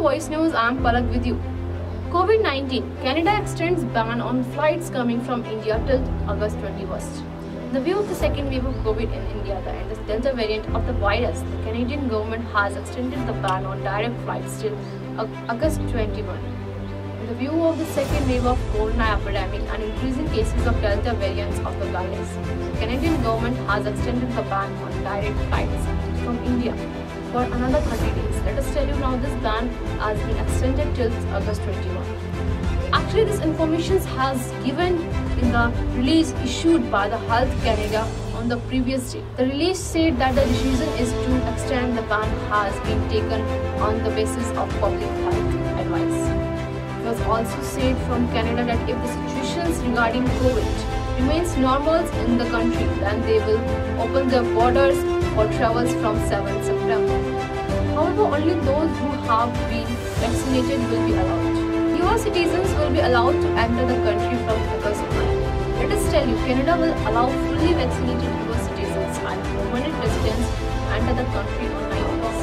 Voice News, I am Palak with you. COVID-19. Canada extends ban on flights coming from India till August 21st. In the view of the second wave of COVID in India, and the Delta variant of the virus, the Canadian government has extended the ban on direct flights till August 21. In the view of the second wave of corona epidemic and increasing cases of Delta variants of the virus, the Canadian government has extended the ban on direct flights from India for another 30 days. Let us tell you now, this ban has been extended till August 21. Actually, this information has given in the release issued by the Health Canada on the previous day. The release said that the decision is to extend the ban has been taken on the basis of public health advice. It was also said from Canada that if the situations regarding COVID remains normal in the country, then they will open their borders for travels from 7th September. However, only those who have been vaccinated will be allowed. US citizens will be allowed to enter the country from August 9. Let us tell you, Canada will allow fully vaccinated US citizens and permanent residents to enter the country on 9 August.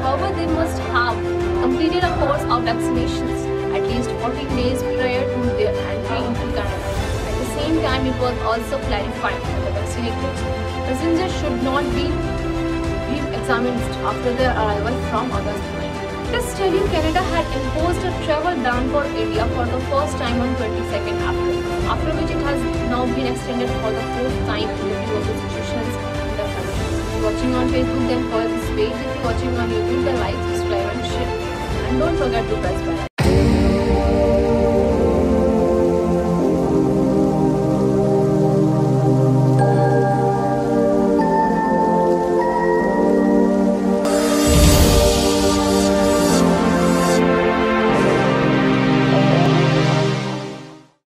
However, they must have completed a course of vaccinations at least 14 days prior to their entry into Canada. At the same time, it was also clarified that the vaccinated passengers should not be re-examined after their arrival from August 9. Let us tell you, Canada had imposed a travel ban for India for the first time on 22nd April, after which it has now been extended for the fourth time in the view of the situations in the country. If you are watching on Facebook, then follow this page. If you are watching on YouTube, then like, subscribe and share. And don't forget to press bell icon.